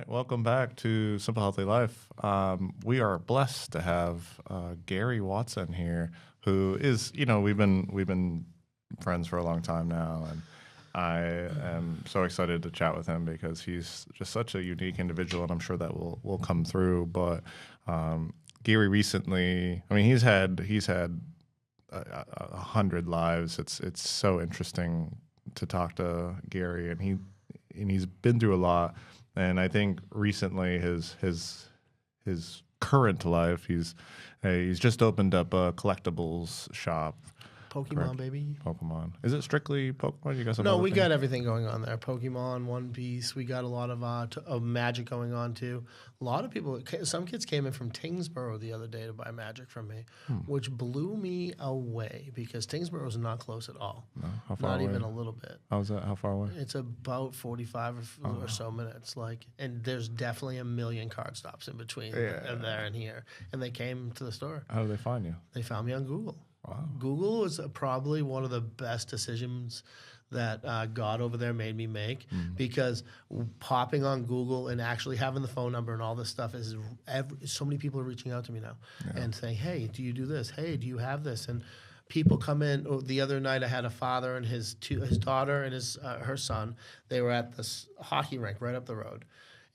right, welcome back to Simple Healthy Life. We are blessed to have Garry Watson here, who is, we've been friends for a long time now, and I am so excited to chat with him because he's just such a unique individual, and I'm sure that will come through. But Garry recently, I mean, he's had 100 lives. It's so interesting to talk to Garry, and he's been through a lot. And I think recently his current life, he's just opened up a collectibles shop. Pokemon, Correct. baby. Pokemon. Is it strictly Pokemon? You got some No, other we things? got everything going on there. Pokemon, One Piece. We got a lot of Magic going on too. A lot of people. Some kids came in from Tingsboro the other day to buy Magic from me, which blew me away because Tingsboro is not close at all. No? How far Not away? even a little bit. How's that? How far away? It's about 45 or so minutes. And there's definitely a million card stops in between there and here. And they came to the store. How do they find you? They found me on Google. Wow. Google was probably one of the best decisions that God over there made me make because popping on Google and actually having the phone number and all this stuff is so many people are reaching out to me now and saying, hey, do you do this? Hey, do you have this? And people come in. The other night I had a father and his daughter and her son. They were at this hockey rink right up the road.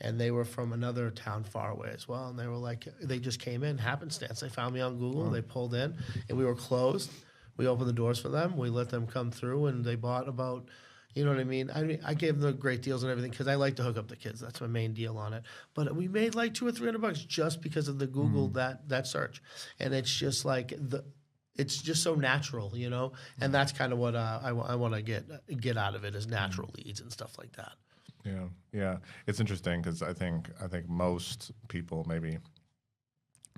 And they were from another town far away as well. And they were like, they just came in, happenstance. They found me on Google. They pulled in, and we were closed. We opened the doors for them. We let them come through, and they bought about, you know what I mean? I gave them great deals and everything because I like to hook up the kids. That's my main deal on it. But we made like $200 or $300 just because of the Google that search. And it's just like it's just so natural, you know. And that's kind of what I want to get out of it is natural leads and stuff like that. Yeah. It's interesting because I think most people, maybe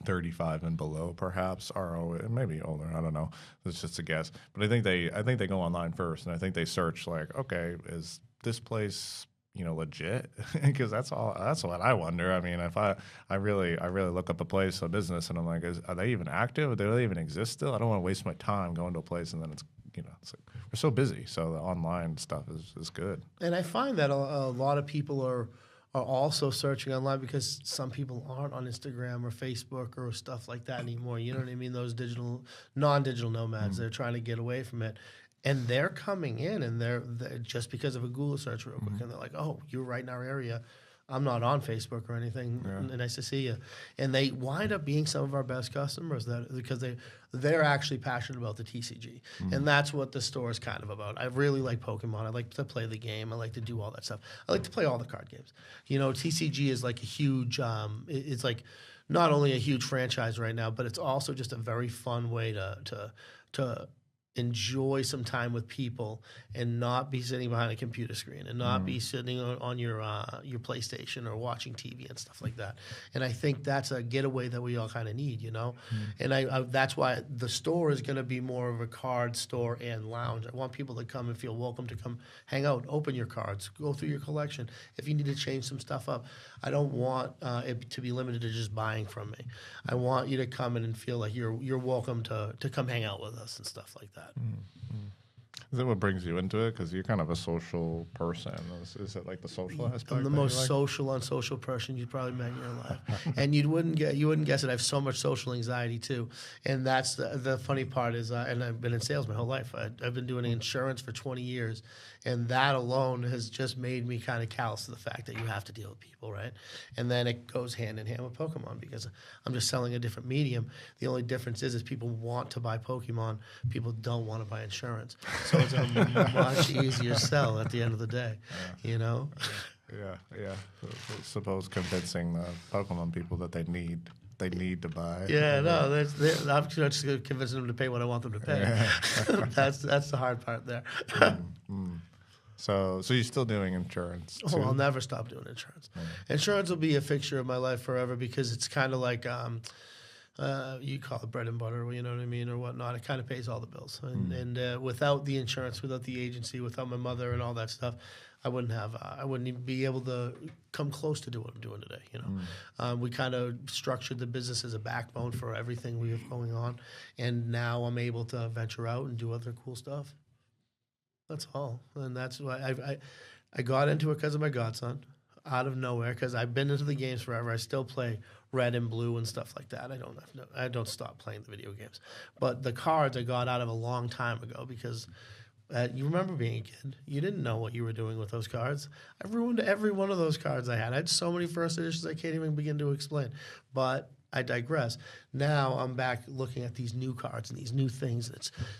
35 and below, perhaps, and maybe older. I don't know. It's just a guess. But I think they go online first, and I think they search like, okay, is this place legit? Because that's what I wonder. I mean, if I really look up a place, a business, and I'm like, are they even active? Do they even exist still? I don't want to waste my time going to a place and then it's like we're so busy. So the online stuff is good. And I find that a lot of people are also searching online because some people aren't on Instagram or Facebook or stuff like that anymore. You know what I mean? Those non-digital nomads, they're trying to get away from it. And they're coming in and they're just because of a Google search real quick. And they're like, oh, you're right in our area. I'm not on Facebook or anything. Yeah. Nice to see you. And they wind up being some of our best customers because they're actually passionate about the TCG. And that's what the store is kind of about. I really like Pokemon. I like to play the game. I like to do all that stuff. I like to play all the card games. TCG is like a huge, it's like not only a huge franchise right now, but it's also just a very fun way to enjoy some time with people and not be sitting behind a computer screen and not be sitting on your PlayStation or watching TV and stuff like that. And I think that's a getaway that we all kind of need, And I that's why the store is going to be more of a card store and lounge. I want people to come and feel welcome to come hang out, open your cards, go through your collection. If you need to change some stuff up, I don't want it to be limited to just buying from me. I want you to come in and feel like you're welcome to come hang out with us and stuff like that. Is that what brings you into it? Because you're kind of a social person. Is it like the social aspect? I'm the most social, unsocial person you've probably met in your life, and you wouldn't guess it. I have so much social anxiety too, and that's the funny part is. And I've been in sales my whole life. I've been doing insurance for 20 years, and that alone has just made me kind of callous to the fact that you have to deal with people, right? And then it goes hand in hand with Pokemon because I'm just selling a different medium. The only difference is people want to buy Pokemon, people don't want to buy insurance. So it's a much easier sell at the end of the day, Yeah. Suppose convincing the Pokemon people that they need to buy. Yeah, no, I'm just convincing them to pay what I want them to pay. Yeah. That's the hard part there. So you're still doing insurance too? Oh, I'll never stop doing insurance. Insurance will be a fixture of my life forever because it's kind of like you call it bread and butter, you know what I mean, or whatnot. It kind of pays all the bills. And without the insurance, without the agency, without my mother and all that stuff, I wouldn't even be able to come close to do what I'm doing today. We kind of structured the business as a backbone for everything we have going on, and now I'm able to venture out and do other cool stuff. That's all, and that's why I got into it because of my godson. out of nowhere, because I've been into the games forever. I still play red and blue and stuff like that. I don't stop playing the video games. But the cards I got out of a long time ago, because you remember being a kid. You didn't know what you were doing with those cards. I ruined every one of those cards I had. I had so many first editions I can't even begin to explain. But I digress. Now I'm back looking at these new cards and these new things.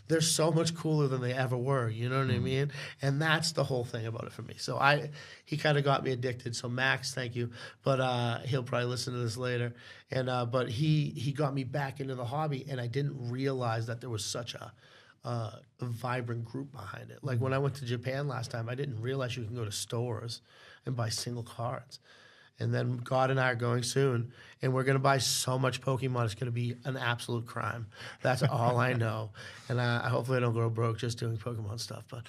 They're so much cooler than they ever were. You know what I mean? And that's the whole thing about it for me. So he kind of got me addicted. So Max, thank you. But he'll probably listen to this later. And but he got me back into the hobby, and I didn't realize that there was such a vibrant group behind it. Like when I went to Japan last time, I didn't realize you can go to stores and buy single cards. And then God and I are going soon, and we're going to buy so much Pokemon, it's going to be an absolute crime. That's all I know. And hopefully I don't go broke just doing Pokemon stuff. But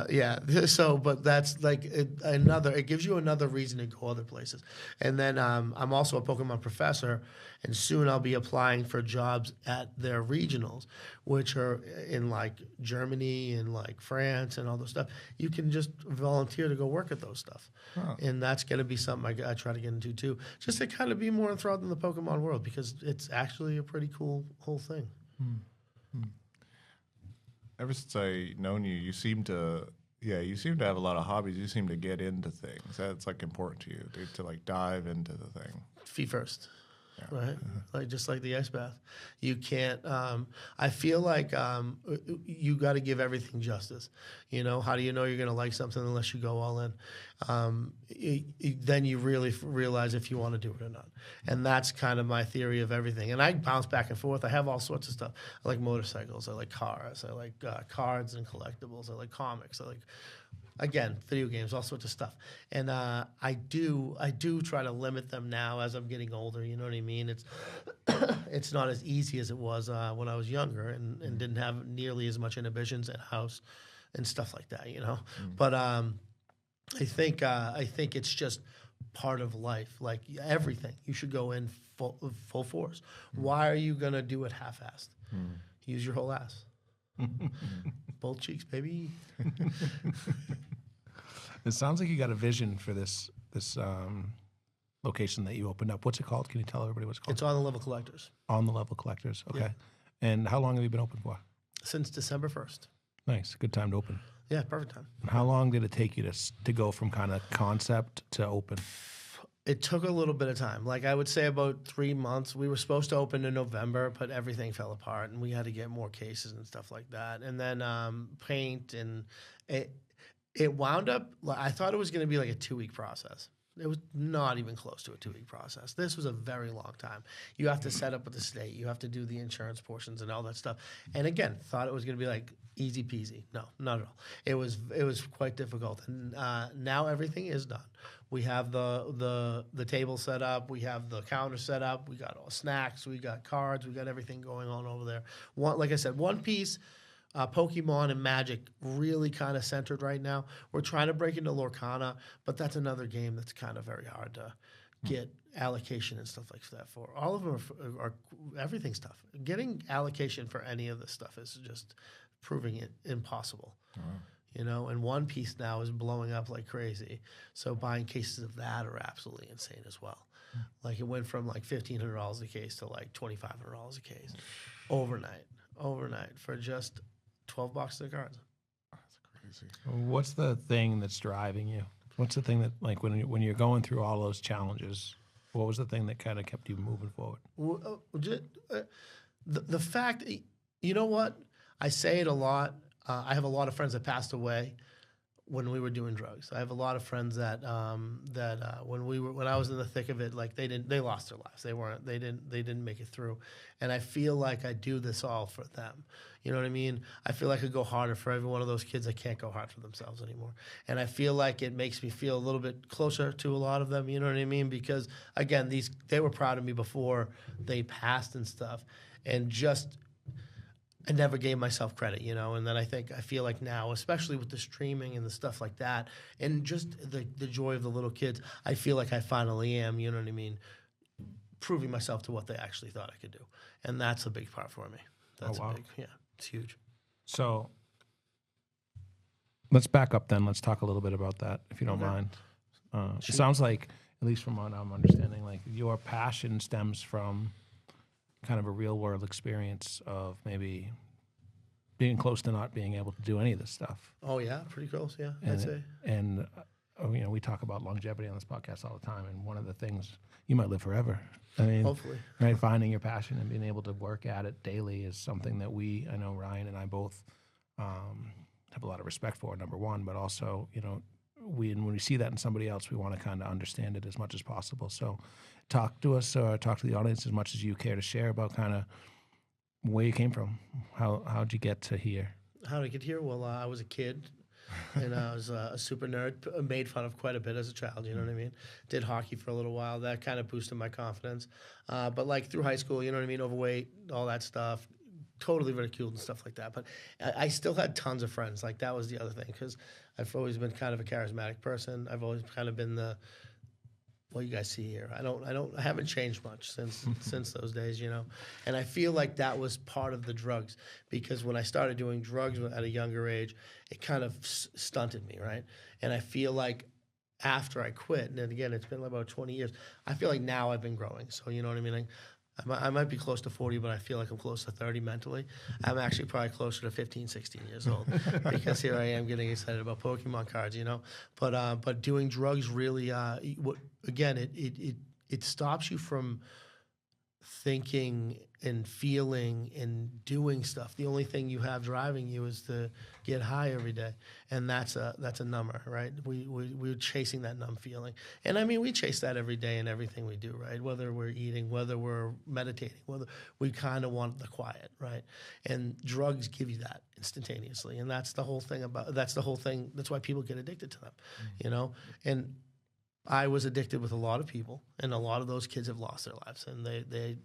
yeah, so, but that's like it gives you another reason to go other places. And then I'm also a Pokemon professor, and soon I'll be applying for jobs at their regionals, which are in like Germany and like France and all those stuff. You can just volunteer to go work at those stuff. Huh. And that's going to be something I try to get into too, just to kind of be more enthralled in the Pokemon world, because it's actually a pretty cool whole thing. Ever since I known you, you seem to have a lot of hobbies. You seem to get into things. That's like important to you to like dive into the thing. Feet first. Right, like just like the ice bath, you can't. I feel like you got to give everything justice. You know, how do you know you're going to like something unless you go all in? Then you really realize if you want to do it or not. And that's kind of my theory of everything. And I bounce back and forth. I have all sorts of stuff. I like motorcycles. I like cars. I like cards and collectibles. I like comics. I like. Again, video games, all sorts of stuff. And I do try to limit them now as I'm getting older, you know what I mean? It's not as easy as it was when I was younger and didn't have nearly as much inhibitions at house and stuff like that, you know? But I think it's just part of life. Like everything, you should go in full force. Why are you going to do it half-assed? Use your whole ass. Both cheeks, baby. It sounds like you got a vision for this location that you opened up. What's it called? Can you tell everybody what it's called? It's On the Level Collectors. On the Level Collectors. Okay. Yeah. And how long have you been open for? Since December 1st. Nice. Good time to open. Yeah, perfect time. And how long did it take you to go from kind of concept to open? It took a little bit of time. Like I would say about 3 months. We were supposed to open in November, but everything fell apart, and we had to get more cases and stuff like that. And then paint, and it wound up. I thought it was going to be like a 2-week process. It was not even close to a 2-week process. This was a very long time. You have to set up with the state. You have to do the insurance portions and all that stuff. And again, thought it was going to be like easy peasy. No, not at all. It was quite difficult. And now everything is done. We have the table set up. We have the counter set up. We got all snacks. We got cards. We got everything going on over there. Like I said, One Piece, Pokemon, and Magic really kind of centered right now. We're trying to break into Lorcana, but that's another game that's kind of very hard to get allocation and stuff like that for. All of them are everything's tough. Getting allocation for any of this stuff is just proving it impossible. You know, and One Piece now is blowing up like crazy. So buying cases of that are absolutely insane as well. Like it went from like $1,500 a case to like $2,500 a case overnight for just 12 boxes of cards. That's crazy. What's the thing that's driving you? What's the thing that, like, when you're going through all those challenges, what was the thing that kind of kept you moving forward? The fact, you know what? I say it a lot. I have a lot of friends that passed away when we were doing drugs. I have a lot of friends that when I was in the thick of it, like they lost their lives. They didn't make it through. And I feel like I do this all for them. You know what I mean? I feel like I go harder for every one of those kids that can't go hard for themselves anymore. And I feel like it makes me feel a little bit closer to a lot of them, you know what I mean? Because again, they were proud of me before they passed and stuff. And just I never gave myself credit, you know, and then I feel like now, especially with the streaming and the stuff like that, and just the joy of the little kids, I feel like I finally am, you know what I mean, proving myself to what they actually thought I could do. And that's a big part for me. That's it's huge. So let's back up then. Let's talk a little bit about that, if you don't mind. It sounds like, at least from what I'm understanding, like your passion stems from kind of a real world experience of maybe being close to not being able to do any of this stuff. Oh yeah, pretty close. Yeah, I'd And, say. and you know, we talk about longevity on this podcast all the time, and one of the things, you might live forever. I mean, Hopefully. right, finding your passion and being able to work at it daily is something that I know Ryan and I both have a lot of respect for, number one, but also, you know, when we see that in somebody else, we want to kind of understand it as much as possible. So talk to us, or talk to the audience as much as you care to share about kind of where you came from. How'd you get to here? How did I get here? Well, I was a kid, and I was a super nerd. Made fun of quite a bit as a child. You know what I mean? Did hockey for a little while. That kind of boosted my confidence. But like through high school, you know what I mean? Overweight, all that stuff. Totally ridiculed and stuff like that. But I still had tons of friends. Like that was the other thing, because I've always been kind of a charismatic person. I've always kind of been the, well, you guys see here. I haven't changed much since those days, you know. And I feel like that was part of the drugs, because when I started doing drugs at a younger age, it kind of stunted me, right? And I feel like after I quit, and then again, it's been about 20 years, I feel like now I've been growing. So you know what I mean? Like, I might be close to 40, but I feel like I'm close to 30 mentally. I'm actually probably closer to 15, 16 years old, because here I am getting excited about Pokémon cards, you know. But doing drugs really, again, it stops you from thinking and feeling and doing stuff. The only thing you have driving you is to get high every day, and that's a number, right? We're chasing that numb feeling, and I mean we chase that every day in everything we do, right? Whether we're eating, whether we're meditating, whether we kind of want the quiet, right? And drugs give you that instantaneously, and that's the whole thing. That's why people get addicted to them, you know. And I was addicted with a lot of people, and a lot of those kids have lost their lives, and they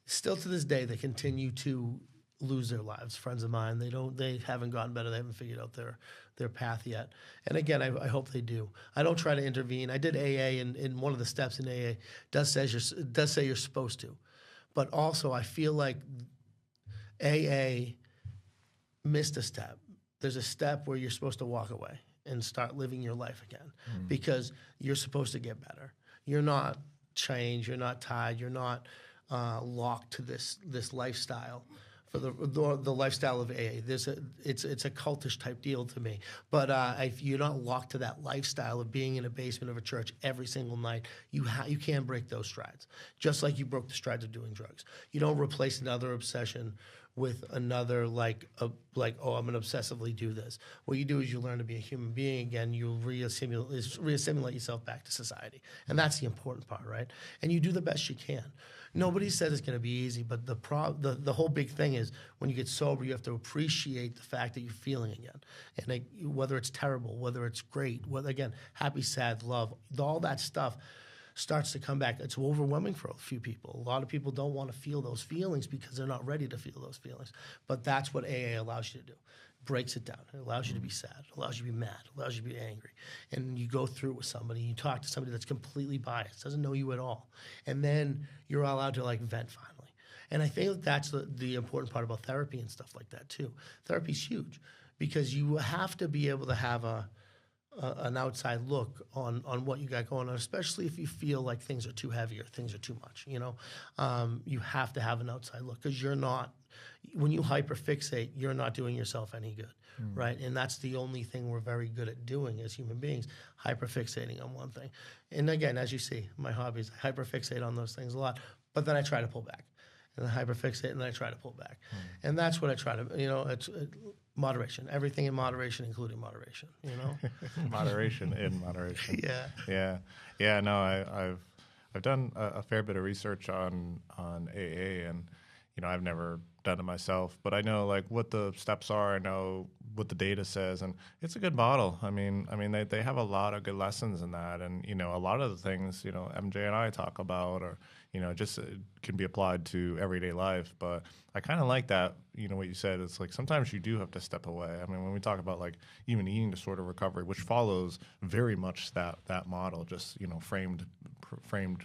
still to this day they continue to lose their lives. Friends of mine, they haven't gotten better. They haven't figured out their path yet. And again, I hope they do. I don't try to intervene. I did AA, and one of the steps in AA does say you're supposed to, but also I feel like AA missed a step. There's a step where you're supposed to walk away and start living your life again, because you're supposed to get better. You're not chained. You're not tied. You're not locked to this lifestyle. For the lifestyle of AA, it's a cultish type deal to me. But if you're not locked to that lifestyle of being in a basement of a church every single night, you can't break those strides. Just like you broke the strides of doing drugs. You don't replace another obsession with another like I'm going to obsessively do this. What you do is you learn to be a human being again. You reassimilate yourself back to society, and that's the important part, right? And you do the best you can. Nobody says it's going to be easy, but the whole big thing is when you get sober, you have to appreciate the fact that you're feeling again, and whether it's terrible, whether it's great, whether again happy, sad, love, all that stuff starts to come back. It's overwhelming for a few people. A lot of people don't want to feel those feelings because they're not ready to feel those feelings. But that's what AA allows you to do. It breaks it down. It allows you to be sad. It allows you to be mad. It allows you to be angry. And you go through it with somebody. You talk to somebody that's completely biased, doesn't know you at all. And then you're allowed to vent finally. And I think that's the important part about therapy and stuff like that too. Therapy's huge because you have to be able to have an outside look on what you got going on, especially if you feel like things are too heavy or things are too much, you know. You have to have an outside look, because when you hyperfixate, you're not doing yourself any good, right? And that's the only thing we're very good at doing as human beings, hyperfixating on one thing. And again, as you see, my hobbies, I hyperfixate on those things a lot, but then I try to pull back. And I hyperfixate, and then I try to pull back. And that's what I try to, it's moderation. Everything in moderation, including moderation, you know? Moderation in moderation. Yeah. No, I've done a fair bit of research on AA, and, I've never done it myself, but I know what the steps are. I know what the data says, and it's a good model. I mean, they have a lot of good lessons in that, and a lot of the things MJ and I talk about, or just can be applied to everyday life. But I kind of like that. What you said. It's sometimes you do have to step away. I mean, when we talk about even eating disorder recovery, which follows very much that model, just framed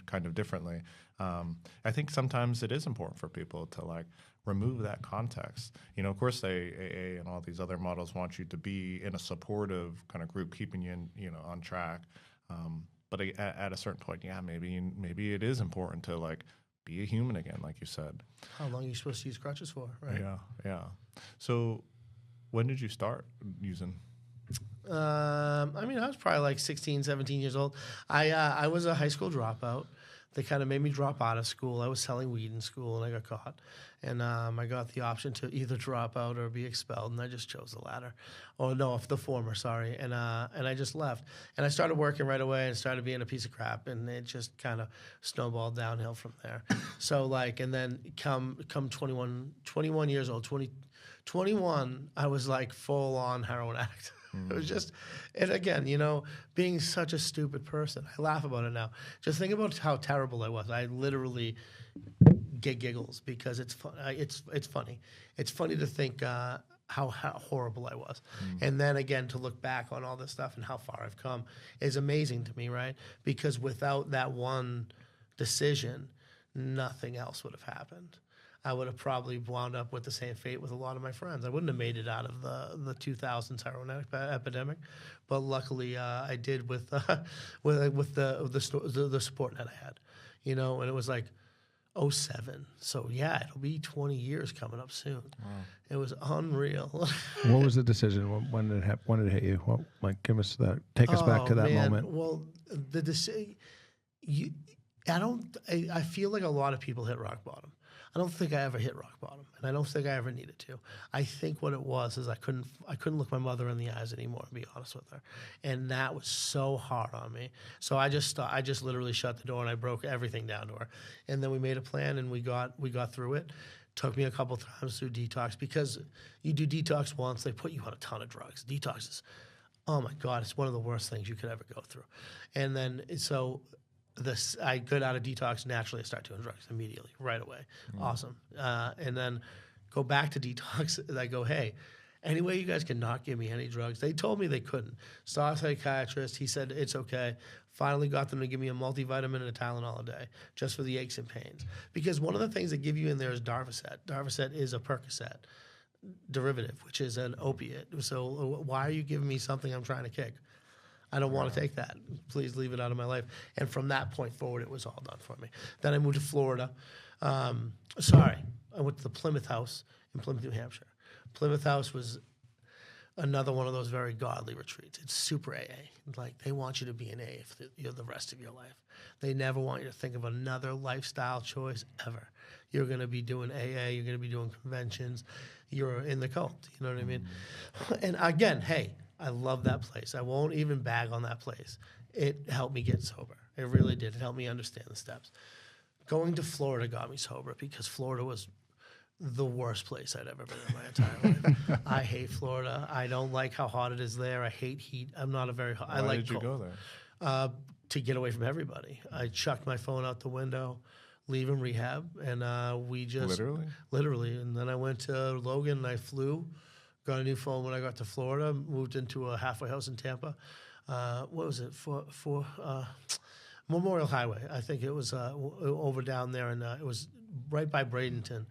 kind of differently. I think sometimes it is important for people to remove that context. Of course, AA and all these other models want you to be in a supportive kind of group, keeping you on track. But at a certain point, yeah, maybe it is important to like be a human again, like you said. How long are you supposed to use crutches for, right? Yeah. So when did you start using? I mean, I was probably like 16, 17 years old. I was a high school dropout. They kind of made me drop out of school. I was selling weed in school, and I got caught. And I got the option to either drop out or be expelled, and I just chose the latter. Oh, no, the former, sorry. And I just left. And I started working right away and started being a piece of crap, and it just kind of snowballed downhill from there. So, like, and then come 21 years old, 21, I was like full-on heroin addict. It was just, and again, you know, being such a stupid person. I laugh about it now. Just think about how terrible I was. I literally get giggles because it's fun. It's funny. It's funny to think how horrible I was, and then again to look back on all this stuff and how far I've come is amazing to me, right? Because without that one decision, nothing else would have happened. I would have probably wound up with the same fate with a lot of my friends. I wouldn't have made it out of the 2000s heroin epidemic, but luckily I did with the support that I had, you know. And it was like 07, so yeah, it'll be 20 years coming up soon. Wow. It was unreal. What was the decision? When did it hit you? What, like, give us that. Take us back to that moment. Well, the decision. I feel like a lot of people hit rock bottom. I don't think I ever hit rock bottom, and I don't think I ever needed to. I think what it was is I couldn't look my mother in the eyes anymore, to be honest with her, and that was so hard on me. So I just literally shut the door and I broke everything down to her, and then we made a plan and we got through it. Took me a couple times through detox, because you do detox once, they put you on a ton of drugs. Detox is, oh my God, it's one of the worst things you could ever go through. And then I get out of detox, naturally I start doing drugs immediately, right away. Awesome. And then go back to detox, and I go, hey, any way you guys can not give me any drugs? They told me they couldn't. Saw a psychiatrist, he said it's okay. Finally got them to give me a multivitamin and a Tylenol a day, just for the aches and pains. Because one of the things they give you in there is Darvocet. Darvocet is a Percocet derivative, which is an opiate. So why are you giving me something I'm trying to kick? I don't want to take that. Please leave it out of my life. And from that point forward, it was all done for me. Then I moved to Florida. I went to the Plymouth House in Plymouth, New Hampshire. Plymouth House was another one of those very godly retreats. It's super AA. Like, they want you to be an AA for the rest of your life. They never want you to think of another lifestyle choice ever. You're going to be doing AA. You're going to be doing conventions. You're in the cult. You know what I mean? And again, hey, I love that place. I won't even bag on that place. It helped me get sober. It really did. It helped me understand the steps. Going to Florida got me sober, because Florida was the worst place I'd ever been in my entire life. I hate Florida. I don't like how hot it is there. I hate heat. I'm not a very hot. I like did you cold. go there? To get away from everybody. I chucked my phone out the window, leaving rehab, and we just literally. And then I went to Logan and I flew. Got a new phone when I got to Florida. Moved into a halfway house in Tampa. What was it for Memorial Highway? I think it was over down there, and it was right by Bradenton.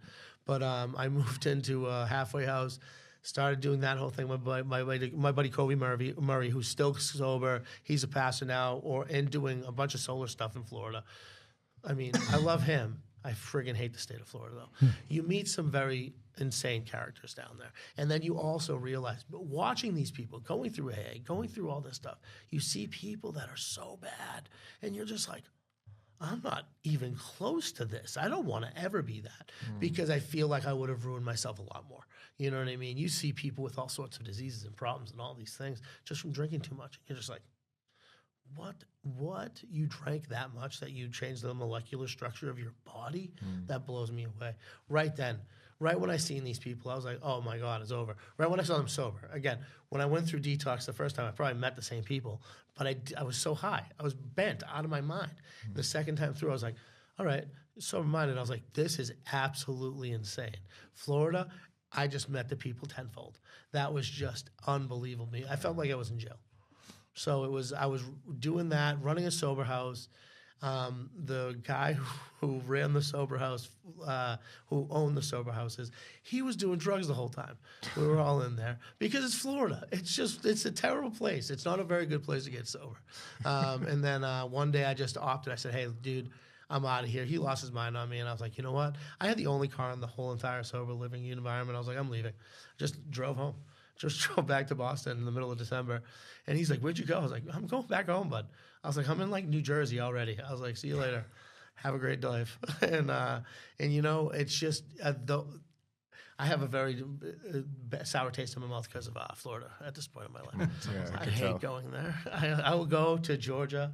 But I moved into a halfway house. Started doing that whole thing. My buddy Kobe Murray, who's still sober. He's a pastor now, and doing a bunch of solar stuff in Florida. I mean, I love him. I friggin' hate the state of Florida, though. You meet some very insane characters down there. And then you also realize, but watching these people, going through AA, going through all this stuff, you see people that are so bad, and you're just like, I'm not even close to this. I don't want to ever be that, because I feel like I would have ruined myself a lot more. You know what I mean? You see people with all sorts of diseases and problems and all these things just from drinking too much. You're just like, what? You drank that much that you changed the molecular structure of your body? That blows me away. Right then, right when I seen these people, I was like, oh my God, it's over. Right when I saw them sober. Again, when I went through detox the first time, I probably met the same people, but I was so high. I was bent out of my mind. The second time through, I was like, all right, sober-minded. I was like, this is absolutely insane. Florida, I just met the people tenfold. That was just unbelievable. I felt like I was in jail. So I was doing that, running a sober house. The guy who ran the sober house, who owned the sober houses, he was doing drugs the whole time. We were all in there because it's Florida. It's a terrible place. It's not a very good place to get sober. And then one day I just opted. I said, hey, dude, I'm out of here. He lost his mind on me, and I was like, you know what? I had the only car in the whole entire sober living environment. I was like, I'm leaving. Just drove home. Just drove back to Boston in the middle of December. And he's like, where'd you go? I was like, I'm going back home, bud. I was like, I'm in like New Jersey already. I was like, see you later. Have a great life. and you know, it's just, I have a very sour taste in my mouth because of Florida at this point in my life. Yeah, I hate going there. I will go to Georgia.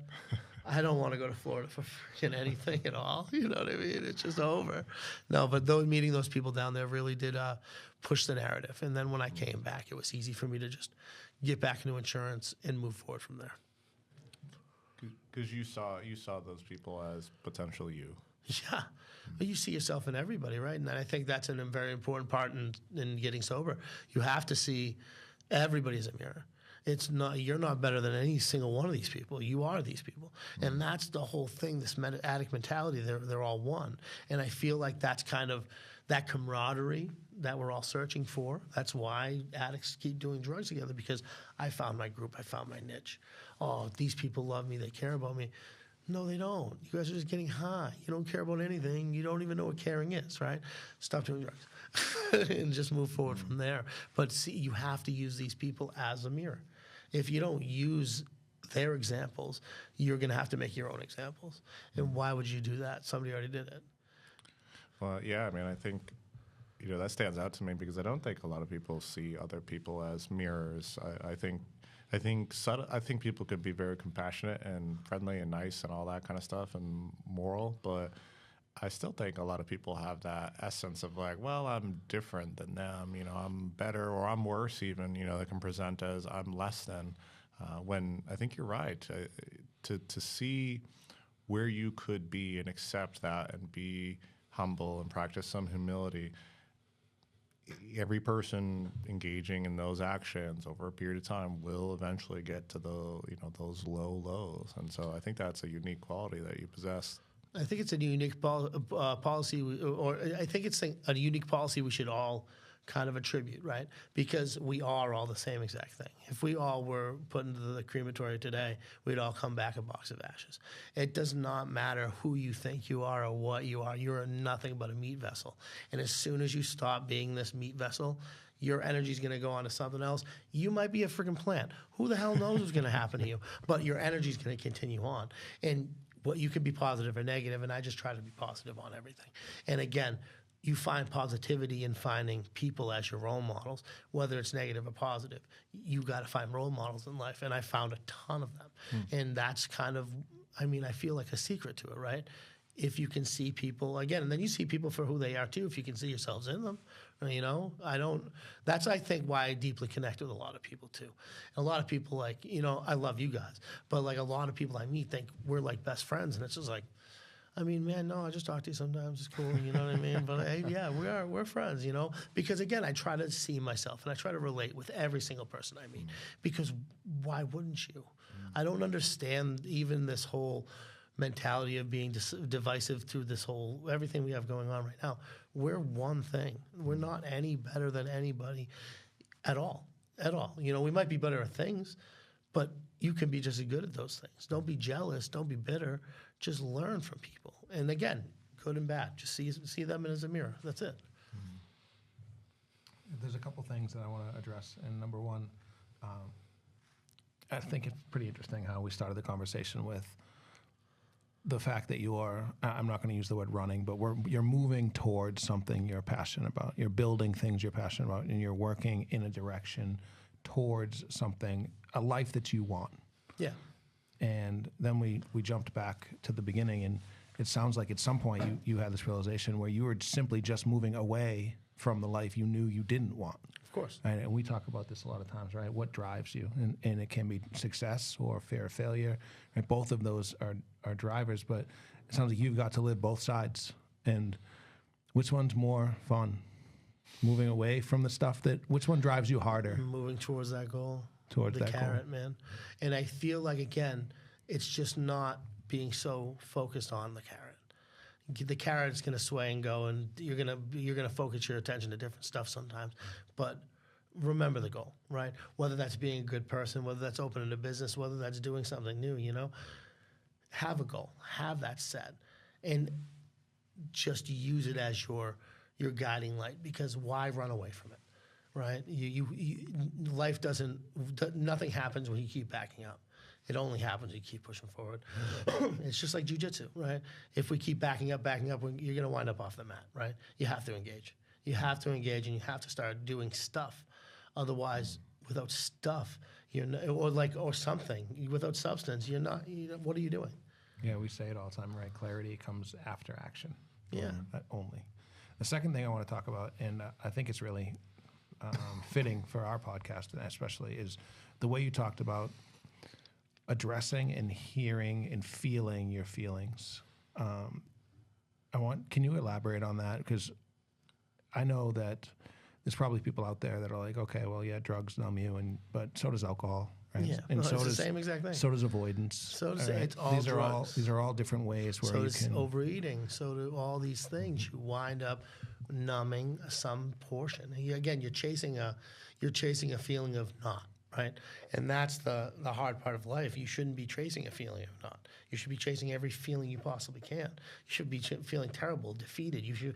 I don't want to go to Florida for freaking anything at all. You know what I mean? It's just over. No, but meeting those people down there really did push the narrative. And then when I came back, it was easy for me to just get back into insurance and move forward from there. Because you saw those people as potential you. Yeah, but you see yourself in everybody, right? And I think that's a very important part in getting sober. You have to see everybody as a mirror. It's not, you're not better than any single one of these people. You are these people. And that's the whole thing, this addict mentality. They're all one. And I feel like that's kind of that camaraderie that we're all searching for. That's why addicts keep doing drugs together, because I found my group. I found my niche. Oh, these people love me. They care about me. No, they don't. You guys are just getting high. You don't care about anything. You don't even know what caring is, right? Stop doing drugs and just move forward from there. But see, you have to use these people as a mirror. If you don't use their examples, you're going to have to make your own examples. And why would you do that? Somebody already did it. Well, yeah, I mean, I think, you know, that stands out to me because I don't think a lot of people see other people as mirrors. I think people could be very compassionate and friendly and nice and all that kind of stuff and moral, but I still think a lot of people have that essence of like, well, I'm different than them, you know, I'm better or I'm worse even, you know, they can present as I'm less than, when I think you're right, to see where you could be and accept that and be humble and practice some humility. Every person engaging in those actions over a period of time will eventually get to those low lows, and so I think that's a unique quality that you possess. I think it's a unique policy, or I think it's a unique policy we should all kind of attribute, right? Because we are all the same exact thing. If we all were put into the crematory today, we'd all come back a box of ashes. It does not matter who you think you are or what you are. You're nothing but a meat vessel. And as soon as you stop being this meat vessel, your energy is going to go on to something else. You might be a freaking plant. Who the hell knows what's going to happen to you? But your energy is going to continue on. And what you can be positive or negative, and I just try to be positive on everything. And again, you find positivity in finding people as your role models, whether it's negative or positive. You got to find role models in life, and I found a ton of them. And that's kind of, I mean, I feel like a secret to it, right? If you can see people, again, and then you see people for who they are too, if you can see yourselves in them, you know, that's, I think, why I deeply connect with a lot of people too. And a lot of people, like, you know, I love you guys, but like a lot of people I meet think we're like best friends, and it's just like, I mean, man, no, I just talk to you sometimes. It's cool, you know what I mean? But hey, yeah, we're friends, you know? Because again, I try to see myself and I try to relate with every single person I meet. Because why wouldn't you? I don't understand even this whole mentality of being divisive through this whole, everything we have going on right now. We're one thing. We're not any better than anybody at all. You know, we might be better at things, but you can be just as good at those things. Don't be jealous. Don't be bitter. Just learn from people. And again, good and bad. Just see them as a mirror. That's it. There's a couple things that I want to address. And number one, I think it's pretty interesting how we started the conversation with the fact that you are, I'm not going to use the word running, but you're moving towards something you're passionate about. You're building things you're passionate about, and you're working in a direction towards something, a life that you want. Yeah. And then we jumped back to the beginning, and it sounds like at some point you had this realization where you were simply just moving away from the life you knew you didn't want. Of course. Right? And we talk about this a lot of times, right? What drives you? And it can be success or fear of failure. Right? Both of those are drivers, but it sounds like you've got to live both sides. And which one's more fun? Moving away from the stuff which one drives you harder? Moving towards that goal. Towards the that carrot, goal. Man. And I feel like, again, it's just not being so focused on the carrot. The carrot is going to sway and go, and you're gonna focus your attention to different stuff sometimes. But remember the goal, right? Whether that's being a good person, whether that's opening a business, whether that's doing something new, have a goal, have that set, and just use it as your guiding light. Because why run away from it, right? Life nothing happens when you keep backing up. It only happens when you keep pushing forward. It's just like jujitsu, right? If we keep backing up, you're going to wind up off the mat, right? You have to engage. You have to engage, and you have to start doing stuff. Otherwise, without stuff, or something, without substance, you're not. What are you doing? Yeah, we say it all the time, right? Clarity comes after action. Yeah. Only. The second thing I want to talk about, and I think it's really fitting for our podcast, especially, is the way you talked about addressing and hearing and feeling your feelings. Can you elaborate on that? Because I know that there's probably people out there that are like, okay, well, yeah, drugs numb you, but so does alcohol, right? Yeah, and so it's does the same exact thing. So does avoidance. So does right? it's all these drugs. These are all different ways where so you does can overeating. So do all these things. You wind up numbing some portion. You're chasing a feeling of not. Right, and that's the hard part of life. You shouldn't be chasing a feeling of not. You should be chasing every feeling you possibly can. You should be feeling terrible, defeated. You should,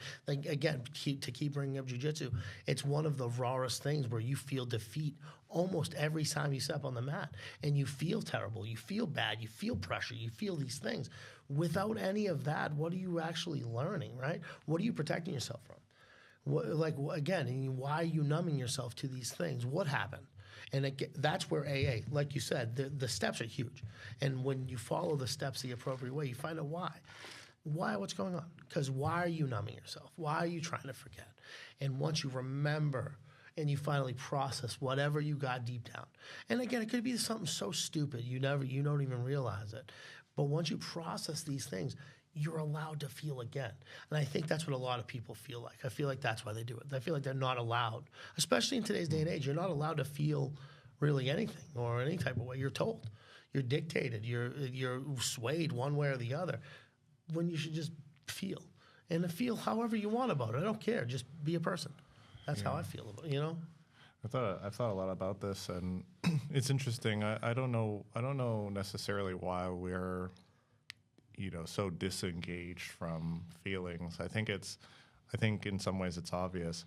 keep bringing up jiu-jitsu. It's one of the rawest things where you feel defeat almost every time you step on the mat, and you feel terrible, you feel bad, you feel pressure, you feel these things. Without any of that, what are you actually learning? Right? What are you protecting yourself from? Why are you numbing yourself to these things? What happened? And that's where AA, like you said, the steps are huge. And when you follow the steps the appropriate way, you find out why. What's going on? Because why are you numbing yourself? Why are you trying to forget? And once you remember and you finally process whatever you got deep down. And again, it could be something so stupid you don't even realize it. But once you process these things, you're allowed to feel again. And I think that's what a lot of people feel like. I feel like that's why they do it. I feel like they're not allowed, especially in today's day and age, you're not allowed to feel really anything or any type of way. You're told. You're dictated. You're swayed one way or the other when you should just feel. And feel however you want about it. I don't care. Just be a person. That's how I feel about it, I've thought a lot about this, and it's interesting. I don't know necessarily why we're so disengaged from feelings. I think in some ways it's obvious.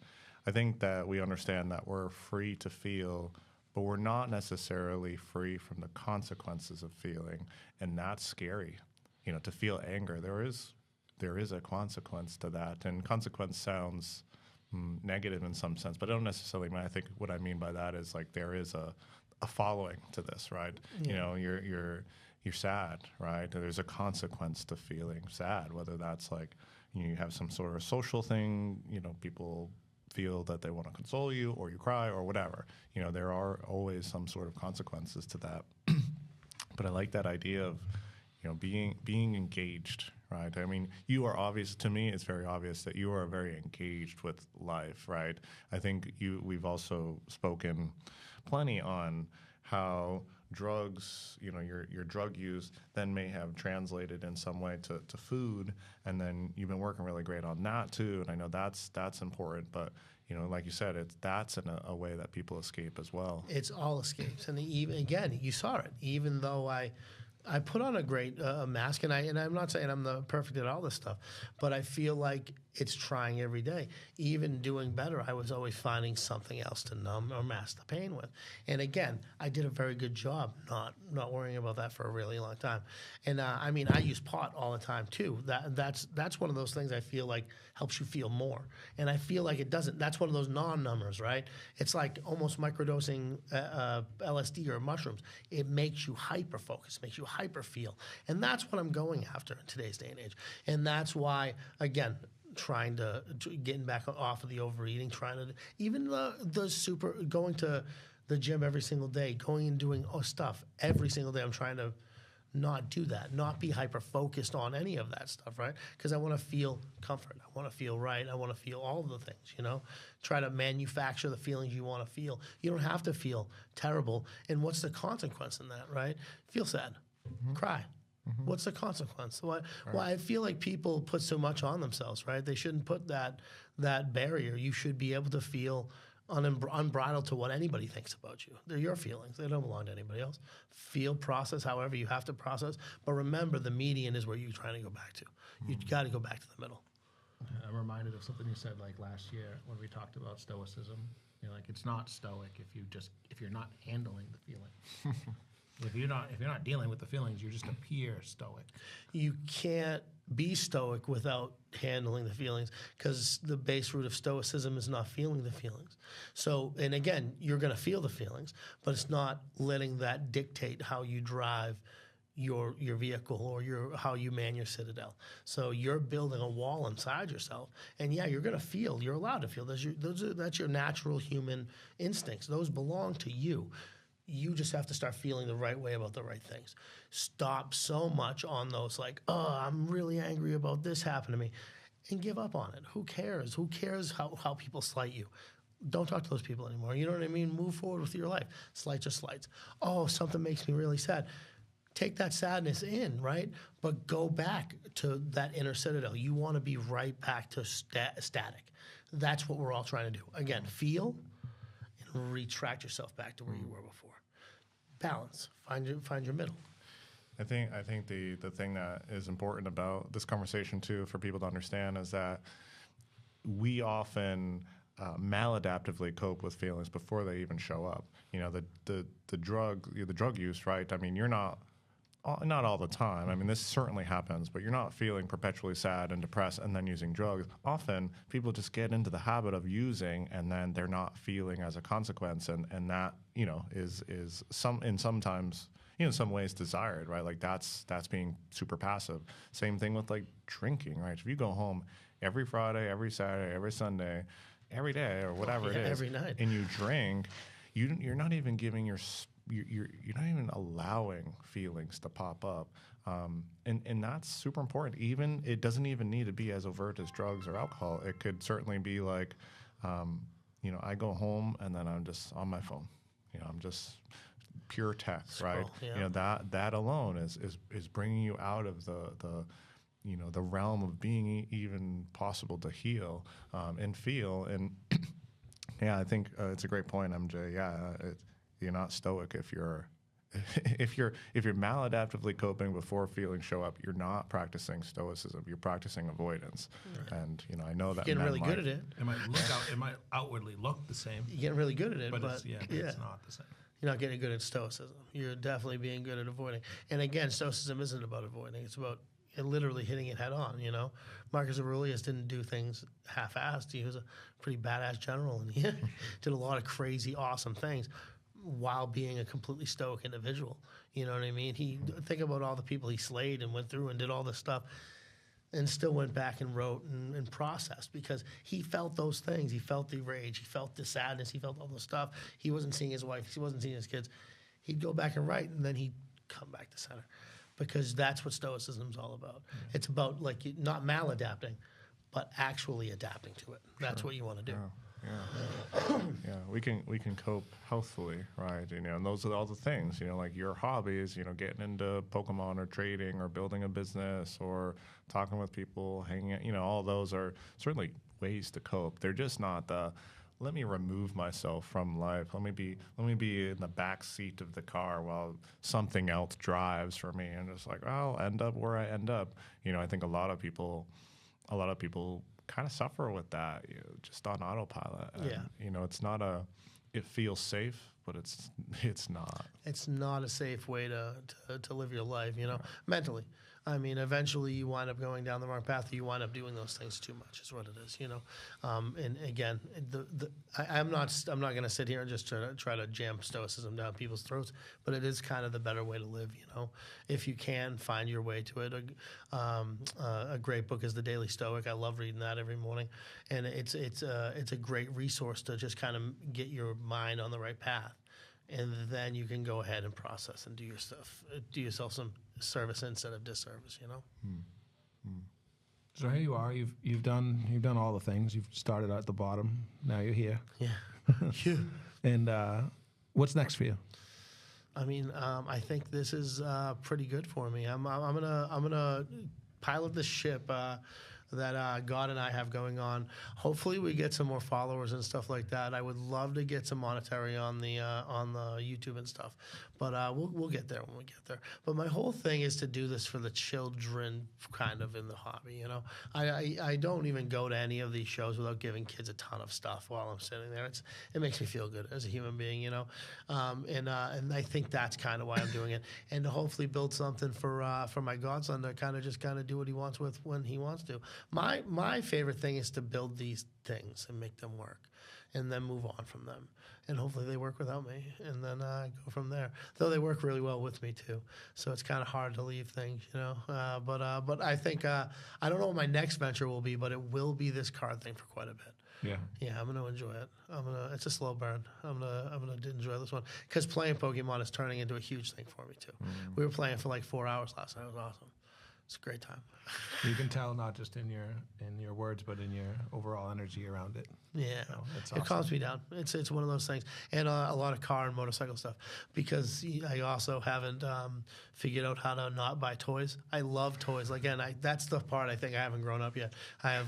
I think that we understand that we're free to feel, but we're not necessarily free from the consequences of feeling, and that's scary. To feel anger, there is a consequence to that, and consequence sounds negative in some sense, but I don't necessarily mean. I think what I mean by that is like there is a following to this, right? Yeah. You're sad, right? There's a consequence to feeling sad, whether that's like you have some sort of social thing, people feel that they want to console you, or you cry, or whatever. There are always some sort of consequences to that. But I like that idea of, being engaged, right? I mean, you are obvious to me. It's very obvious that you are very engaged with life, right? I think we've also spoken plenty on how drugs, your drug use then may have translated in some way to food, and then you've been working really great on that too. And I know that's important, but like you said, that's in a way that people escape as well. It's all escapes, and even again, you saw it. Even though I put on a great mask, and I'm not saying I'm the perfect at all this stuff, but I feel like it's trying every day. Even doing better, I was always finding something else to numb or mask the pain with. And again, I did a very good job not worrying about that for a really long time. And I use pot all the time too. That's one of those things I feel like helps you feel more. And I feel like it doesn't. That's one of those non-numbers, right? It's like almost microdosing LSD or mushrooms. It makes you hyper-focus, makes you hyper-feel. And that's what I'm going after in today's day and age. And that's why, again, trying to getting back off of the overeating, trying to even going to the gym every single day, going and doing stuff every single day. I'm trying to not do that, not be hyper focused on any of that stuff, right? Because I want to feel comfort, I want to feel right, I want to feel all of the things, Try to manufacture the feelings you want to feel. You don't have to feel terrible. And what's the consequence in that, right? Feel sad, cry. What's the consequence? Why I feel like people put so much on themselves, right? They shouldn't put that barrier. You should be able to feel unbridled to what anybody thinks about you. They're your feelings. They don't belong to anybody else. Feel, process however you have to process. But remember, the median is where you're trying to go back to. You got to go back to the middle. I'm reminded of something you said like last year when we talked about stoicism. You're like, it's not stoic if you're not handling the feeling. If you're not dealing with the feelings, you just appear stoic. You can't be stoic without handling the feelings, because the base root of stoicism is not feeling the feelings. So, and again, you're going to feel the feelings, but it's not letting that dictate how you drive your vehicle or how you man your citadel. So you're building a wall inside yourself, and yeah, you're going to feel. You're allowed to feel. That's your natural human instincts. Those belong to you. You just have to start feeling the right way about the right things. Stop so much on those like, oh, I'm really angry about this happened to me, and give up on it. Who cares? Who cares how people slight you? Don't talk to those people anymore. You know what I mean? Move forward with your life. Slights are slights. Oh, something makes me really sad. Take that sadness in, right? But go back to that inner citadel. You want to be right back to static. That's what we're all trying to do. Again, feel and retract yourself back to where you were before. Balance. Find your middle. I think the thing that is important about this conversation too for people to understand is that we often maladaptively cope with feelings before they even show up. You know, the drug use, right? I mean, you're not all the time. I mean, this certainly happens, but you're not feeling perpetually sad and depressed and then using drugs. Often people just get into the habit of using and then they're not feeling as a consequence, and that, you know, is sometimes, you know, in some ways desired, right? Like that's being super passive. Same thing with like drinking, right? If you go home every Friday, every Saturday, every Sunday, every day or whatever it is, every night, and you drink, you're not even giving you're not even allowing feelings to pop up, and that's super important. Even it doesn't even need to be as overt as drugs or alcohol. It could certainly be like, you know, I go home and then I'm just on my phone. You know, I'm just pure text, right? Yeah. You know, that alone is bringing you out of the you know, the realm of being even possible to heal and feel. And yeah, I think it's a great point, MJ. Yeah, you're not stoic if you're maladaptively coping before feelings show up. You're not practicing stoicism. You're practicing avoidance. Right. And you know, I know that you're getting really good at it. It might outwardly look the same. You're getting really good at it, but it's not the same. You're not getting good at stoicism. You're definitely being good at avoiding. And again, stoicism isn't about avoiding. It's about literally hitting it head on. You know, Marcus Aurelius didn't do things half-assed. He was a pretty badass general, and he did a lot of crazy, awesome things while being a completely stoic individual. You know what I mean? Think about all the people he slayed and went through and did all this stuff, and still went back and wrote and processed, because he felt those things. He felt the rage. He felt the sadness. He felt all the stuff. He wasn't seeing his wife. He wasn't seeing his kids. He'd go back and write, and then he'd come back to center, because that's what stoicism's all about. Mm-hmm. It's about like not maladapting, but actually adapting to it. That's what you want to do. Yeah, we can cope healthfully, right? You know, and those are all the things, you know, like your hobbies, you know, getting into Pokémon or trading or building a business or talking with people, hanging out, you know, all those are certainly ways to cope. They're just not let me remove myself from life. Let me be in the back seat of the car while something else drives for me, and just like, I'll end up where I end up. You know, I think a lot of people kind of suffer with that, you know, just on autopilot. And, you know, it's not it feels safe, but it's not. It's not a safe way to live your life, you know, mentally. I mean, eventually you wind up going down the wrong path, or you wind up doing those things too much, is what it is, you know. And again, I'm not going to sit here and just try to jam stoicism down people's throats, but it is kind of the better way to live, you know. If you can find your way to it, a great book is The Daily Stoic. I love reading that every morning, and it's a great resource to just kind of get your mind on the right path. And then you can go ahead and process and do your stuff. Do yourself some service instead of disservice, you know? So here you are. You've done all the things. You've started at the bottom. Now you're here. Yeah. And what's next for you? I mean, I think this is pretty good for me. I'm gonna pilot this ship that God and I have going on. Hopefully, we get some more followers and stuff like that. I would love to get some monetary on the YouTube and stuff, but we'll get there when we get there. But my whole thing is to do this for the children, kind of in the hobby. You know, I don't even go to any of these shows without giving kids a ton of stuff while I'm sitting there. It makes me feel good as a human being, you know, and I think that's kind of why I'm doing it, and to hopefully build something for my godson to kind of do what he wants with when he wants to. My favorite thing is to build these things and make them work, and then move on from them. And hopefully they work without me, and then go from there. Though they work really well with me too, so it's kind of hard to leave things, you know. But I think I don't know what my next venture will be, but it will be this card thing for quite a bit. Yeah, I'm gonna enjoy it. It's a slow burn. I'm gonna enjoy this one because playing Pokemon is turning into a huge thing for me too. We were playing for like 4 hours last night. It was awesome. It's a great time. You can tell not just in your words, but in your overall energy around it. Yeah, So it's awesome. It calms me down. It's one of those things, and a lot of car and motorcycle stuff. Because I also haven't figured out how to not buy toys. I love toys. Again, that's the part I think I haven't grown up yet. I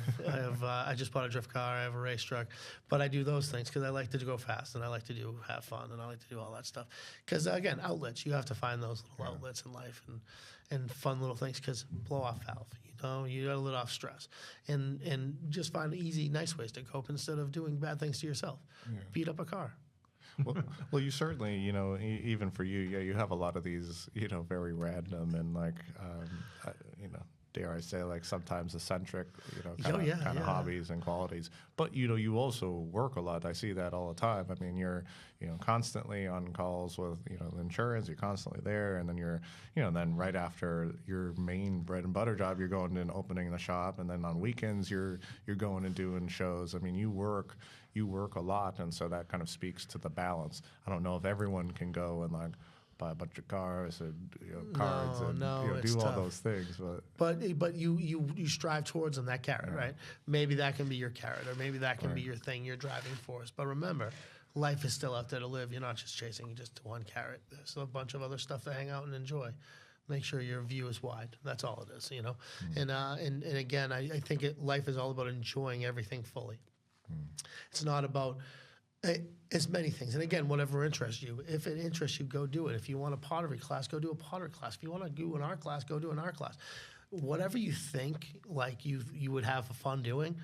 just bought a drift car. I have a race truck, but I do those things because I like to go fast and I like to have fun and I like to do all that stuff. Because again, outlets. You have to find those little outlets in life and fun little things. Because blow off valve. You got to let off stress, and just find easy, nice ways to cope instead of doing bad things to yourself. Beat up a car. Well, you certainly, even for you, you have a lot of these, very random and like, dare I say, like sometimes eccentric, kind of hobbies and qualities. But you also work a lot. I see that all the time. I mean, you're constantly on calls with the insurance. You're constantly there, and then you're then right after your main bread and butter job, you're going and opening the shop, and then on weekends you're going and doing shows. I mean, you work a lot, and so that kind of speaks to the balance. I don't know if everyone can go and like buy a bunch of cars and cards and do all those things, but you strive towards them, that carrot, right? Maybe that can be your carrot, or maybe that can be your thing you're driving for. But remember, life is still out there to live. You're not just chasing just one carrot. There's a bunch of other stuff to hang out and enjoy. Make sure your view is wide. That's all it is, And again, I think life is all about enjoying everything fully. It's not about it's many things. And again, whatever interests you. If it interests you, go do it. If you want a pottery class, go do a pottery class. If you want to do an art class, go do an art class. Whatever you think like you would have fun doing,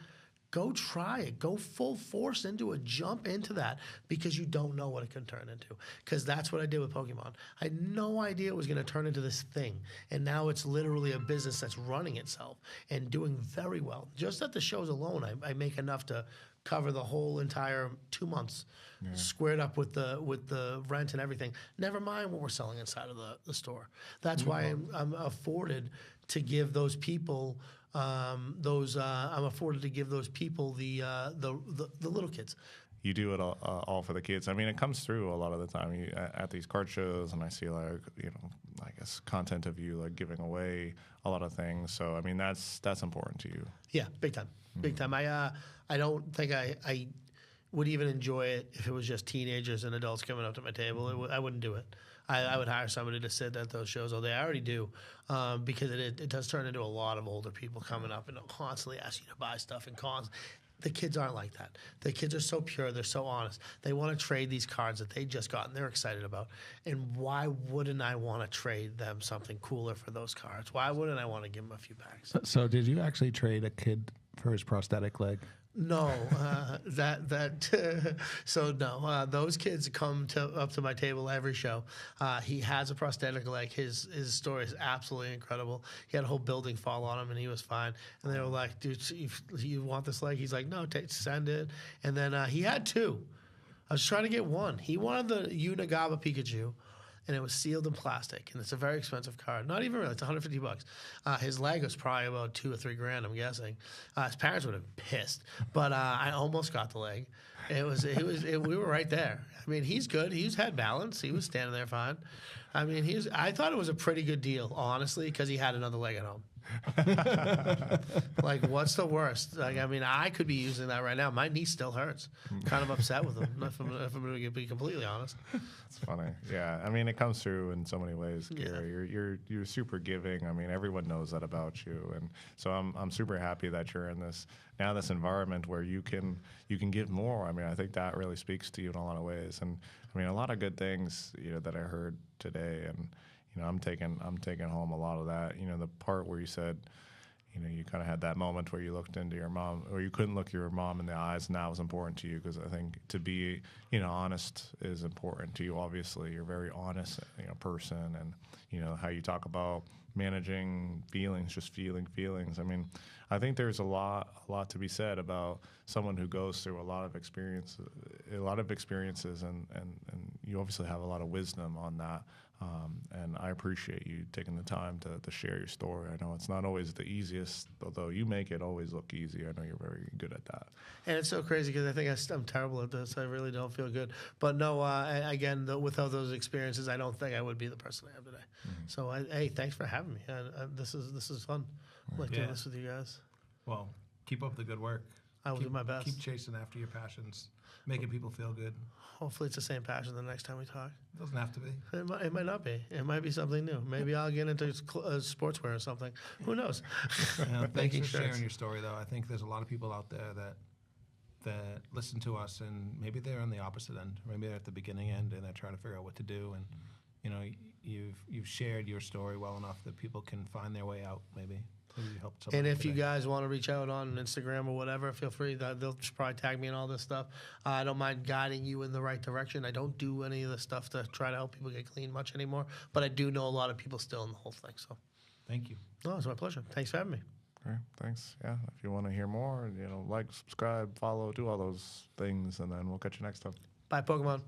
go try it. Go full force into it. Jump into that, because you don't know what it can turn into. Because that's what I did with Pokemon. I had no idea it was going to turn into this thing. And now it's literally a business that's running itself and doing very well. Just at the shows alone, I make enough to cover the whole entire 2 months, squared up with the rent and everything. Never mind what we're selling inside of the store. That's why I'm afforded to give those people I'm afforded to give those people the little kids. You do it all for the kids. I mean, it comes through a lot of the time at these card shows, and I see like I guess content of you like giving away a lot of things. So I mean, that's important to you. Yeah, big time, big time. I don't think I would even enjoy it if it was just teenagers and adults coming up to my table. I wouldn't do it. I would hire somebody to sit at those shows, although I already do, because it does turn into a lot of older people coming up and constantly ask you to buy stuff and the kids aren't like that. The kids are so pure. They're so honest. They want to trade these cards that they just got and they're excited about. And why wouldn't I want to trade them something cooler for those cards? Why wouldn't I want to give them a few packs? So did you actually trade a kid for his prosthetic leg? No, so no. Those kids come up to my table every show. He has a prosthetic leg. His story is absolutely incredible. He had a whole building fall on him, and he was fine. And they were like, "Dude, you want this leg?" He's like, "No, send it." And then he had two. I was trying to get one. He wanted the Unagaba Pikachu, and it was sealed in plastic, and it's a very expensive card. Not even really, it's $150. His leg was probably about $2 or $3 grand, I'm guessing. His parents would have been pissed, but I almost got the leg. We were right there. I mean, he's good. He's had balance. He was standing there fine. I mean, I thought it was a pretty good deal, honestly, because he had another leg at home. Like, what's the worst? Like, I mean, I could be using that right now. My knee still hurts. Kind of upset with them, if I'm going to be completely honest. It's funny. Yeah. I mean, it comes through in so many ways, Gary. You're super giving. I mean, everyone knows that about you. And so I'm super happy that you're in this environment where you can give more. I mean, I think that really speaks to you in a lot of ways. And I mean, a lot of good things, that I heard today, and I'm taking home a lot of that. The part where you said, you kind of had that moment where you looked into your mom, or you couldn't look your mom in the eyes, and that was important to you, because I think to be, honest is important to you. Obviously, you're a very honest, person, and how you talk about managing feelings, just feeling feelings. I mean, I think there's a lot to be said about someone who goes through a lot of experiences, and you obviously have a lot of wisdom on that. And I appreciate you taking the time to share your story. I know it's not always the easiest, although you make it always look easy. I know you're very good at that. And it's so crazy because I think I'm terrible at this. I really don't feel good. But no, again, without those experiences, I don't think I would be the person I am today. Mm-hmm. So, hey, thanks for having me. This is fun. I like doing this with you guys. Well, keep up the good work. I will do my best. Keep chasing after your passions, making people feel good. Hopefully it's the same passion the next time we talk. It doesn't have to be. It might not be. It might be something new. Maybe I'll get into sportswear or something. Who knows? Thanks for sharing your story, though. I think there's a lot of people out there that listen to us, and maybe they're on the opposite end. Maybe they're at the beginning end, and they're trying to figure out what to do. And you've shared your story well enough that people can find their way out. Maybe you helped somebody. And if today. you guys want to reach out on Instagram or whatever, feel free. They'll probably tag me in all this stuff. I don't mind guiding you in the right direction. I don't do any of the stuff to try to help people get clean much anymore, but I do know a lot of people still in the whole thing. So, thank you. No, it's my pleasure. Thanks for having me. All right, thanks. Yeah, if you want to hear more, like, subscribe, follow, do all those things, and then we'll catch you next time. Bye, Pokémon.